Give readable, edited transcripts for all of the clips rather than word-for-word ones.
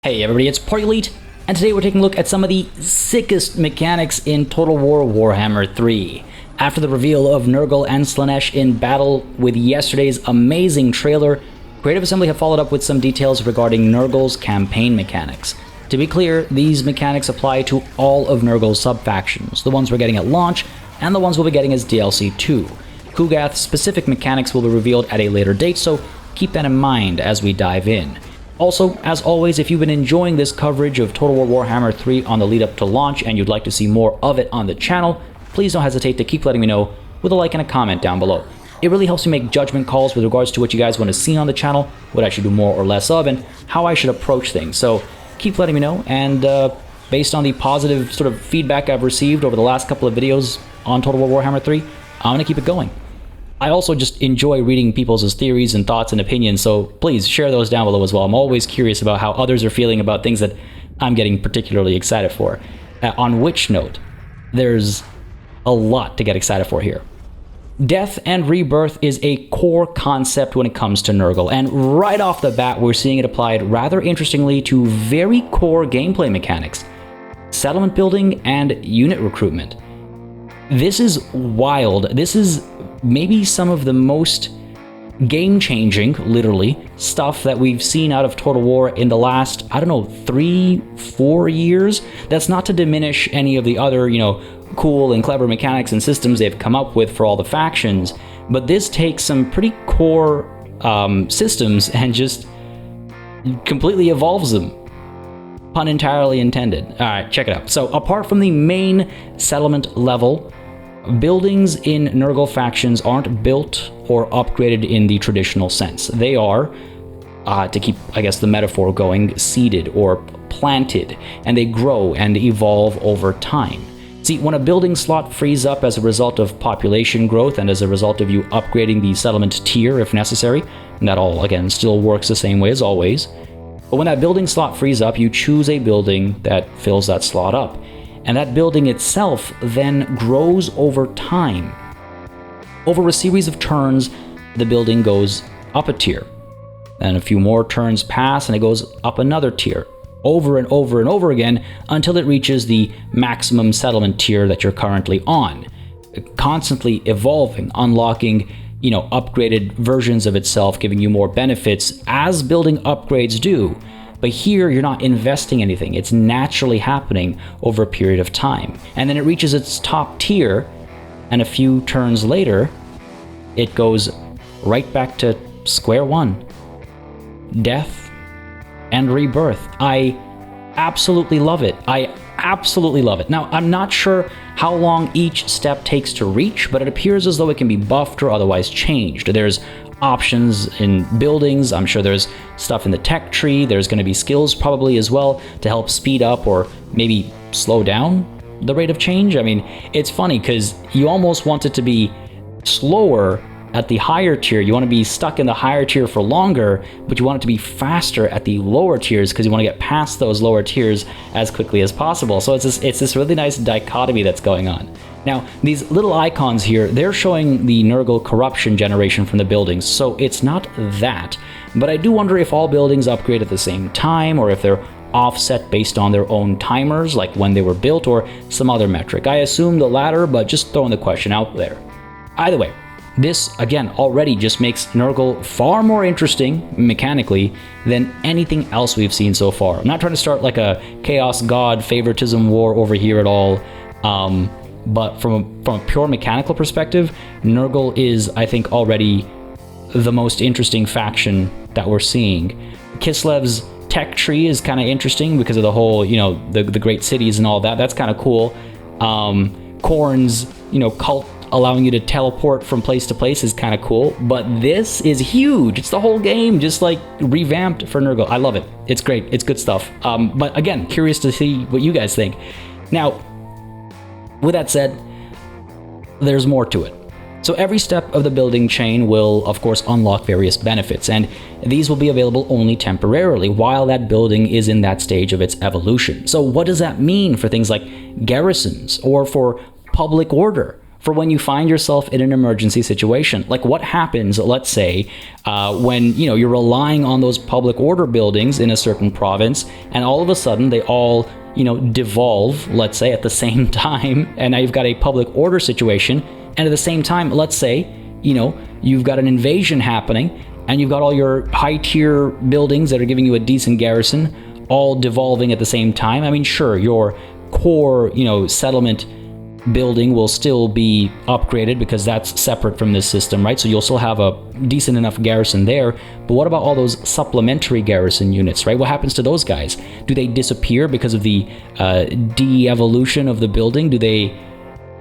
Hey everybody, it's PartyElite, and today we're taking a look at some of the sickest mechanics in Total War Warhammer 3. After the reveal of Nurgle and Slaanesh in battle with yesterday's amazing trailer, Creative Assembly have followed up with some details regarding Nurgle's campaign mechanics. To be clear, these mechanics apply to all of Nurgle's sub-factions, the ones we're getting at launch, and the ones we'll be getting as DLC 2. Kugath's specific mechanics will be revealed at a later date, so keep that in mind as we dive in. Also, as always, if you've been enjoying this coverage of Total War Warhammer 3 on the lead up to launch and you'd like to see more of it on the channel, please don't hesitate to keep letting me know with a like and a comment down below. It really helps me make judgment calls with regards to what you guys want to see on the channel, what I should do more or less of, and how I should approach things. So keep letting me know, and based on the positive sort of feedback I've received over the last couple of videos on Total War Warhammer 3, I'm going to keep it going. I also just enjoy reading people's theories and thoughts and opinions, so please share those down below as well. I'm always curious about how others are feeling about things that I'm getting particularly excited for. On which note, there's a lot to get excited for here. Death and rebirth is a core concept when it comes to Nurgle, and right off the bat we're seeing it applied rather interestingly to very core gameplay mechanics: settlement building and unit recruitment. This is wild. This is maybe some of the most game-changing, literally, stuff that we've seen out of Total War in the last, I don't know, 3-4 years. That's not to diminish any of the other, cool and clever mechanics and systems they've come up with for all the factions, but this takes some pretty core systems and just completely evolves them. Pun entirely intended. Alright, check it out. So, apart from the main settlement level, buildings in Nurgle factions aren't built or upgraded in the traditional sense. They are, to keep, I guess, the metaphor going, seeded or planted, and they grow and evolve over time. See, when a building slot frees up as a result of population growth and as a result of you upgrading the settlement tier if necessary, and that all, again, still works the same way as always, but when that building slot frees up, you choose a building that fills that slot up. And that building itself then grows over time. Over a series of turns, the building goes up a tier. Then a few more turns pass and it goes up another tier, over and over and over again, until it reaches the maximum settlement tier that you're currently on. Constantly evolving, unlocking, upgraded versions of itself, giving you more benefits as building upgrades do. But here, you're not investing anything. It's naturally happening over a period of time. And then it reaches its top tier, and a few turns later, it goes right back to square one. Death and rebirth. I absolutely love it. I absolutely love it. Now, I'm not sure how long each step takes to reach, but it appears as though it can be buffed or otherwise changed. There's options in buildings. I'm sure there's stuff in the tech tree. There's going to be skills probably as well to help speed up or maybe slow down the rate of change. I mean, it's funny because you almost want it to be slower at the higher tier. You want to be stuck in the higher tier for longer, but you want it to be faster at the lower tiers because you want to get past those lower tiers as quickly as possible. So it's this really nice dichotomy that's going on. Now, these little icons here, they're showing the Nurgle corruption generation from the buildings, so it's not that. But I do wonder if all buildings upgrade at the same time, or if they're offset based on their own timers, like when they were built, or some other metric. I assume the latter, but just throwing the question out there. Either way, this, again, already just makes Nurgle far more interesting, mechanically, than anything else we've seen so far. I'm not trying to start like a Chaos God favoritism war over here at all, but from a pure mechanical perspective, Nurgle is, I think, already the most interesting faction that we're seeing. Kislev's tech tree is kind of interesting because of the whole, the great cities and all that. That's kind of cool. Khorne's, cult allowing you to teleport from place to place is kind of cool. But this is huge. It's the whole game, just like revamped for Nurgle. I love it. It's great. It's good stuff. But again, curious to see what you guys think. Now, with that said, there's more to it. So every step of the building chain will, of course, unlock various benefits, and these will be available only temporarily while that building is in that stage of its evolution. So what does that mean for things like garrisons or for public order? for when you find yourself in an emergency situation. Like what happens, let's say, when you're relying on those public order buildings in a certain province, and all of a sudden they all devolve, let's say, at the same time, and now you've got a public order situation, and at the same time, let's say, you've got an invasion happening, and you've got all your high-tier buildings that are giving you a decent garrison all devolving at the same time. I mean, sure, your core, settlement building will still be upgraded because that's separate from this system, right? So you'll still have a decent enough garrison there. But what about all those supplementary garrison units, right? What happens to those guys? Do they disappear because of the de-evolution of the building? Do they...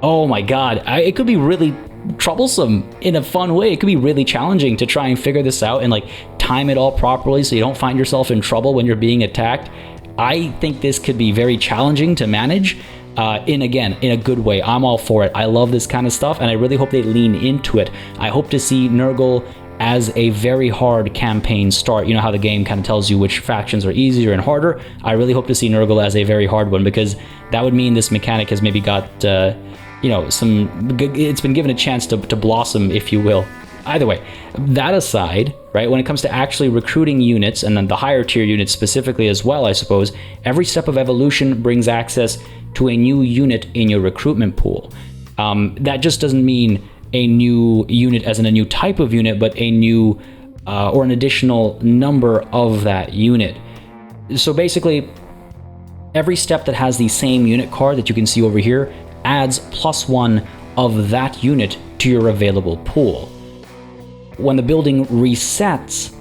Oh my god, it could be really troublesome in a fun way. It could be really challenging to try and figure this out and like time it all properly so you don't find yourself in trouble when you're being attacked. I think this could be very challenging to manage. In a good way. I'm all for it. I love this kind of stuff, and I really hope they lean into it. I hope to see Nurgle as a very hard campaign start. You know how the game kind of tells you which factions are easier and harder? I really hope to see Nurgle as a very hard one, because that would mean this mechanic has maybe got, it's been given a chance to blossom, if you will. Either way, that aside, right, when it comes to actually recruiting units, and then the higher tier units specifically as well, I suppose, every step of evolution brings access to a new unit in your recruitment pool. That just doesn't mean a new unit as in a new type of unit, but a new or an additional number of that unit. So basically, every step that has the same unit card that you can see over here adds +1 of that unit to your available pool. When the building resets,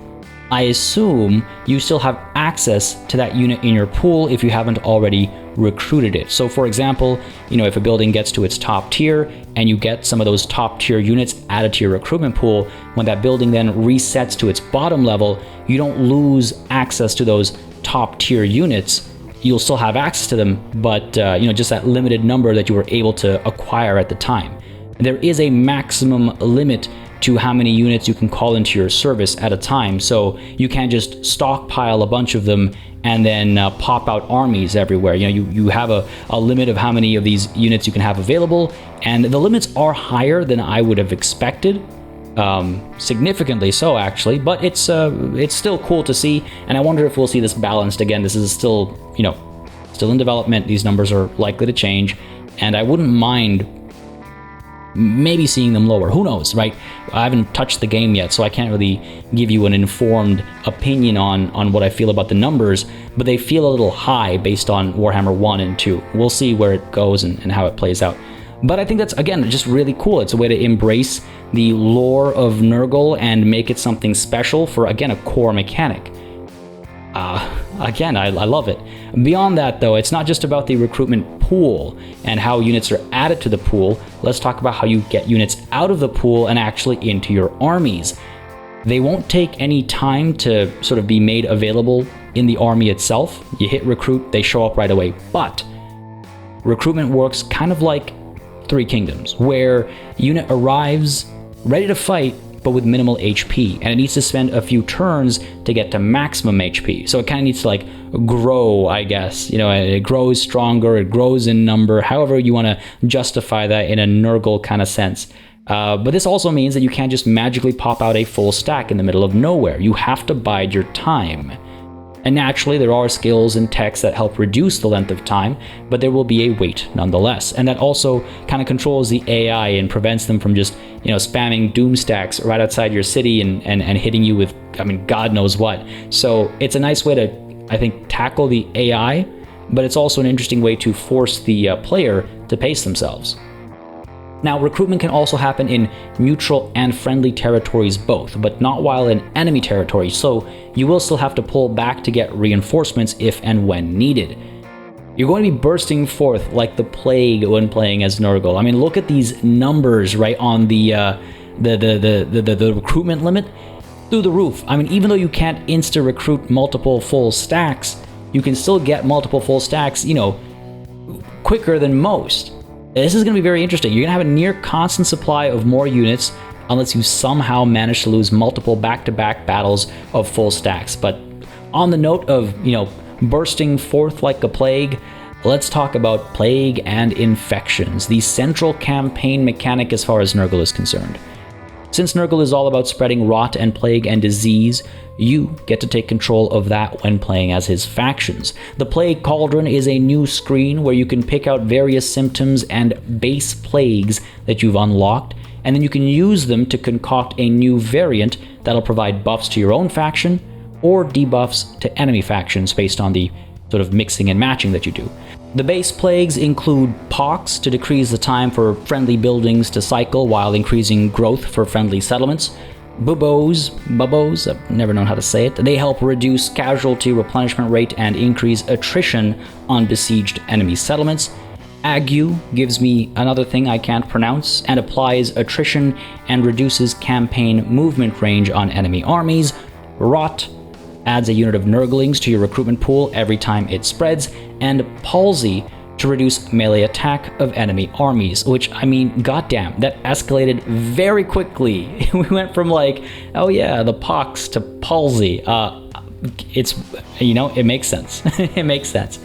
I assume you still have access to that unit in your pool if you haven't already recruited it. So for example, if a building gets to its top tier and you get some of those top tier units added to your recruitment pool, when that building then resets to its bottom level, you don't lose access to those top tier units. You'll still have access to them, but just that limited number that you were able to acquire at the time. There is a maximum limit to how many units you can call into your service at a time, so you can't just stockpile a bunch of them and then pop out armies everywhere. You have a limit of how many of these units you can have available, and the limits are higher than I would have expected, significantly so actually, but it's still cool to see, and I wonder if we'll see this balanced again. This is still in development. These numbers are likely to change, and I wouldn't mind maybe seeing them lower. Who knows, right? I haven't touched the game yet, so I can't really give you an informed opinion on what I feel about the numbers, but they feel a little high based on Warhammer 1 and 2. We'll see where it goes and how it plays out. But I think that's, again, just really cool. It's a way to embrace the lore of Nurgle and make it something special for, again, a core mechanic. Again, I love it. Beyond that, though, it's not just about the recruitment pool and how units are added to the pool. Let's talk about how you get units out of the pool and actually into your armies. They won't take any time to sort of be made available in the army itself. You hit recruit, they show up right away. But recruitment works kind of like Three Kingdoms, where unit arrives ready to fight, but with minimal HP, and it needs to spend a few turns to get to maximum HP. So it kind of needs to grow, I guess. It grows stronger, it grows in number, however you want to justify that in a Nurgle kind of sense. But this also means that you can't just magically pop out a full stack in the middle of nowhere. You have to bide your time. And naturally, there are skills and techs that help reduce the length of time, but there will be a wait nonetheless. And that also kind of controls the AI and prevents them from just, spamming doom stacks right outside your city and hitting you with, God knows what. So it's a nice way to, I think, tackle the AI, but it's also an interesting way to force the player to pace themselves. Now, recruitment can also happen in neutral and friendly territories both, but not while in enemy territory, so you will still have to pull back to get reinforcements if and when needed. You're going to be bursting forth like the plague when playing as Nurgle. Look at these numbers, right, on the recruitment limit, through the roof. Even though you can't insta-recruit multiple full stacks, you can still get multiple full stacks, quicker than most. This is going to be very interesting. You're going to have a near constant supply of more units unless you somehow manage to lose multiple back-to-back battles of full stacks. But on the note of, bursting forth like a plague, let's talk about Plague and Infections, the central campaign mechanic as far as Nurgle is concerned. Since Nurgle is all about spreading rot and plague and disease, you get to take control of that when playing as his factions. The Plague Cauldron is a new screen where you can pick out various symptoms and base plagues that you've unlocked, and then you can use them to concoct a new variant that'll provide buffs to your own faction or debuffs to enemy factions based on the sort of mixing and matching that you do. The base plagues include pox to decrease the time for friendly buildings to cycle while increasing growth for friendly settlements. Bubbos, I've never known how to say it. They help reduce casualty replenishment rate and increase attrition on besieged enemy settlements. Ague gives me another thing I can't pronounce and applies attrition and reduces campaign movement range on enemy armies. Rot adds a unit of Nurglings to your recruitment pool every time it spreads, and Palsy to reduce melee attack of enemy armies, which, I mean, goddamn, that escalated very quickly. We went from like, oh yeah, the pox to Palsy. It's, you know, it makes sense. It makes sense.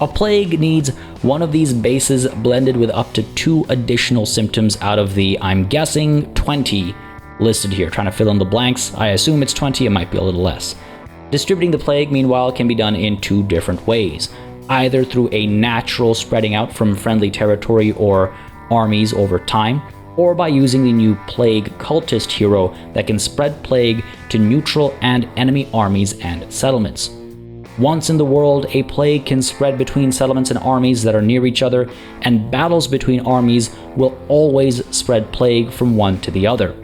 A plague needs one of these bases blended with up to 2 additional symptoms out of the, I'm guessing, 20 listed here. Trying to fill in the blanks. I assume it's 20, it might be a little less. Distributing the plague, meanwhile, can be done in 2 different ways, either through a natural spreading out from friendly territory or armies over time, or by using the new Plague Cultist hero that can spread plague to neutral and enemy armies and settlements. Once in the world, a plague can spread between settlements and armies that are near each other, and battles between armies will always spread plague from one to the other.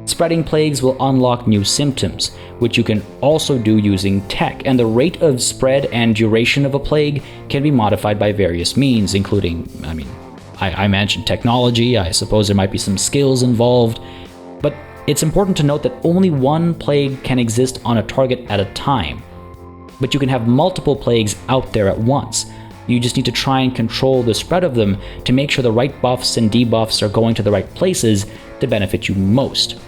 Spreading plagues will unlock new symptoms, which you can also do using tech, and the rate of spread and duration of a plague can be modified by various means, including, I mentioned technology, I suppose there might be some skills involved, but it's important to note that only one plague can exist on a target at a time, but you can have multiple plagues out there at once. You just need to try and control the spread of them to make sure the right buffs and debuffs are going to the right places to benefit you most.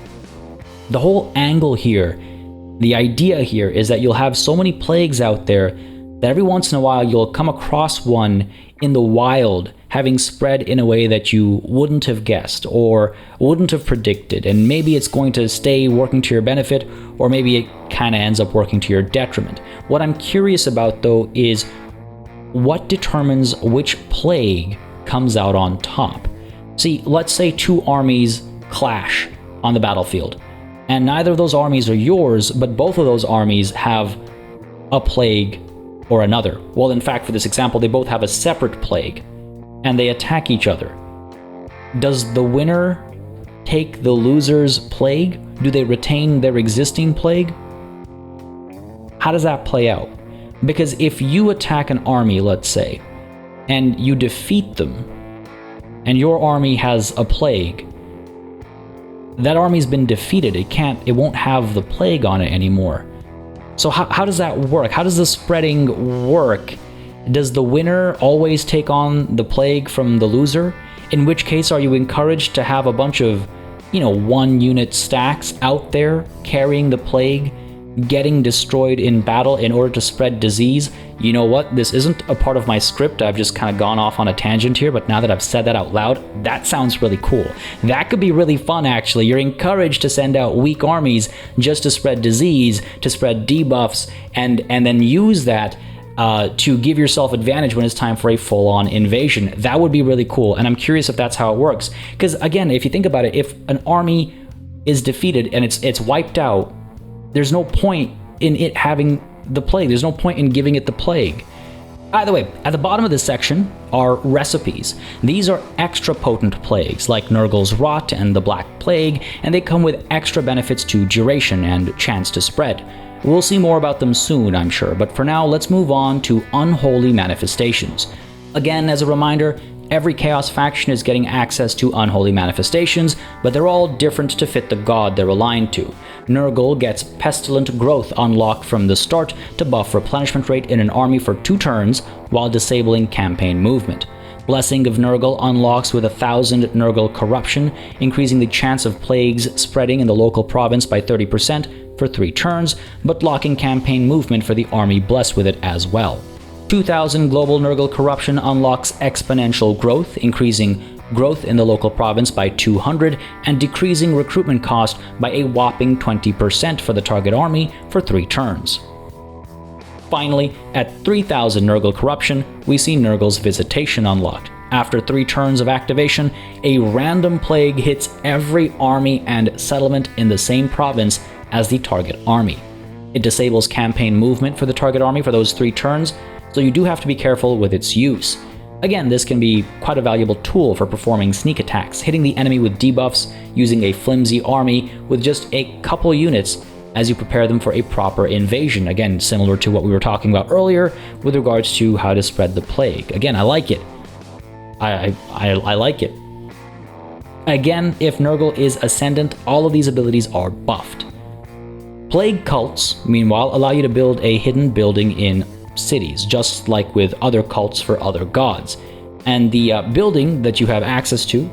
The whole angle here, the idea here, is that you'll have so many plagues out there that every once in a while you'll come across one in the wild having spread in a way that you wouldn't have guessed or wouldn't have predicted, and maybe it's going to stay working to your benefit, or maybe it kind of ends up working to your detriment. What I'm curious about, though, is what determines which plague comes out on top. See, let's say 2 armies clash on the battlefield, and neither of those armies are yours, but both of those armies have a plague or another. Well, in fact, for this example, they both have a separate plague, and they attack each other. Does the winner take the loser's plague? Do they retain their existing plague? How does that play out? Because if you attack an army, let's say, and you defeat them, and your army has a plague, that army's been defeated. It won't have the plague on it anymore. So how does that work? How does the spreading work? Does the winner always take on the plague from the loser? In which case, are you encouraged to have a bunch of, 1-unit stacks out there carrying the plague, getting destroyed in battle in order to spread disease? You know what? This isn't a part of my script. I've just kind of gone off on a tangent here, but now that I've said that out loud, that sounds really cool. That could be really fun, actually. You're encouraged to send out weak armies just to spread disease, to spread debuffs, and then use that to give yourself advantage when it's time for a full-on invasion. That would be really cool, and I'm curious if that's how it works. Because again, if you think about it, if an army is defeated and it's wiped out, there's no point in it having the plague. There's no point in giving it the plague. Either way, at the bottom of this section are recipes. These are extra potent plagues, like Nurgle's Rot and the Black Plague, and they come with extra benefits to duration and chance to spread. We'll see more about them soon, I'm sure, but for now, let's move on to Unholy Manifestations. Again, as a reminder, every Chaos faction is getting access to Unholy Manifestations, but they're all different to fit the god they're aligned to. Nurgle gets Pestilent Growth unlocked from the start to buff replenishment rate in an army for 2 turns while disabling campaign movement. Blessing of Nurgle unlocks with 1,000 Nurgle Corruption, increasing the chance of plagues spreading in the local province by 30% for 3 turns, but locking campaign movement for the army blessed with it as well. 2,000 global Nurgle corruption unlocks exponential growth, increasing growth in the local province by 200 and decreasing recruitment cost by a whopping 20% for the target army for 3 turns. Finally, at 3,000 Nurgle corruption, we see Nurgle's visitation unlocked. After 3 turns of activation, a random plague hits every army and settlement in the same province as the target army. It disables campaign movement for the target army for those 3 turns, so you do have to be careful with its use. Again, this can be quite a valuable tool for performing sneak attacks, hitting the enemy with debuffs, using a flimsy army with just a couple units as you prepare them for a proper invasion. Again, similar to what we were talking about earlier with regards to how to spread the plague. Again, I like it. I like it. Again, if Nurgle is Ascendant, all of these abilities are buffed. Plague cults, meanwhile, allow you to build a hidden building in cities, just like with other cults for other gods. And the building that you have access to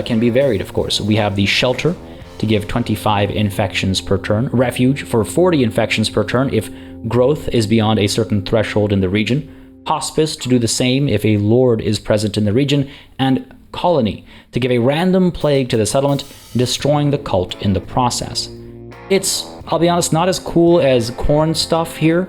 can be varied, of course. We have the Shelter to give 25 infections per turn, Refuge for 40 infections per turn if growth is beyond a certain threshold in the region, Hospice to do the same if a lord is present in the region, and Colony to give a random plague to the settlement, destroying the cult in the process. It's, I'll be honest, not as cool as Khorne stuff here,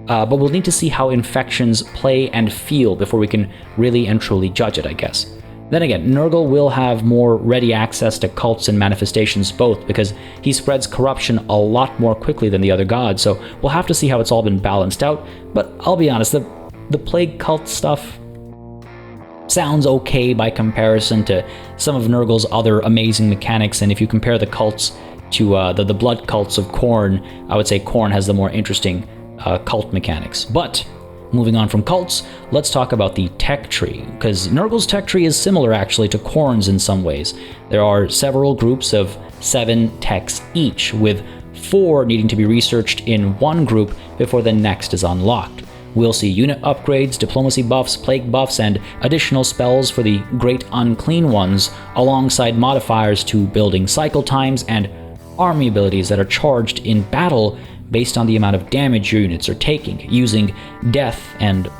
but we'll need to see how infections play and feel before we can really and truly judge it, I guess. Then again, Nurgle will have more ready access to cults and manifestations both, because he spreads corruption a lot more quickly than the other gods, so we'll have to see how it's all been balanced out. But I'll be honest, the plague cult stuff sounds okay by comparison to some of Nurgle's other amazing mechanics, and if you compare the cults to the blood cults of Khorne, I would say Khorne has the more interesting cult mechanics. But moving on from cults, let's talk about the tech tree, because Nurgle's tech tree is similar actually to Khorne's in some ways. There are several groups of 7 techs each, with 4 needing to be researched in one group before the next is unlocked. We'll see unit upgrades, diplomacy buffs, plague buffs, and additional spells for the Great Unclean Ones, alongside modifiers to building cycle times and army abilities that are charged in battle based on the amount of damage your units are taking, using death and,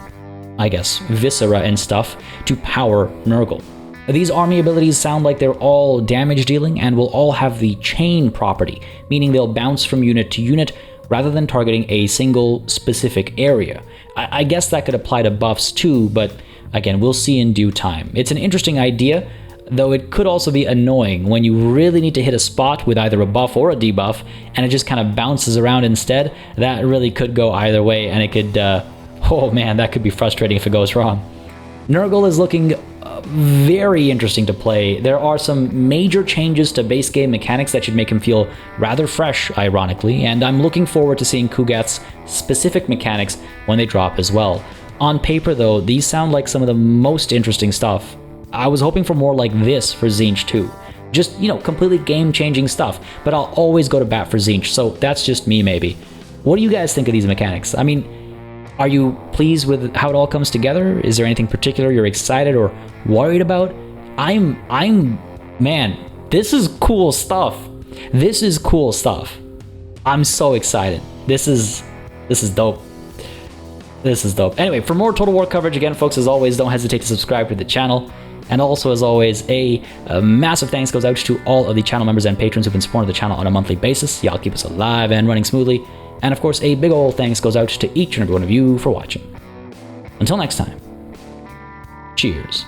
I guess, viscera and stuff to power Nurgle. These army abilities sound like they're all damage dealing and will all have the chain property, meaning they'll bounce from unit to unit rather than targeting a single specific area. I guess that could apply to buffs too, but again, we'll see in due time. It's an interesting idea, though it could also be annoying when you really need to hit a spot with either a buff or a debuff, and it just kind of bounces around instead. That really could go either way, and it could, oh man, that could be frustrating if it goes wrong. Nurgle is looking very interesting to play. There are some major changes to base game mechanics that should make him feel rather fresh, ironically, and I'm looking forward to seeing Kugat's specific mechanics when they drop as well. On paper, though, these sound like some of the most interesting stuff. I was hoping for more like this for Tzeentch too. Just, completely game-changing stuff, but I'll always go to bat for Tzeentch, so that's just me maybe. What do you guys think of these mechanics? I mean, are you pleased with how it all comes together? Is there anything particular you're excited or worried about? Man, this is cool stuff. This is cool stuff. I'm so excited. This is dope. This is dope. Anyway, for more Total War coverage, again, folks, as always, don't hesitate to subscribe to the channel. And also, as always, a massive thanks goes out to all of the channel members and patrons who've been supporting the channel on a monthly basis. Y'all keep us alive and running smoothly. And of course, a big ol' thanks goes out to each and every one of you for watching. Until next time, cheers.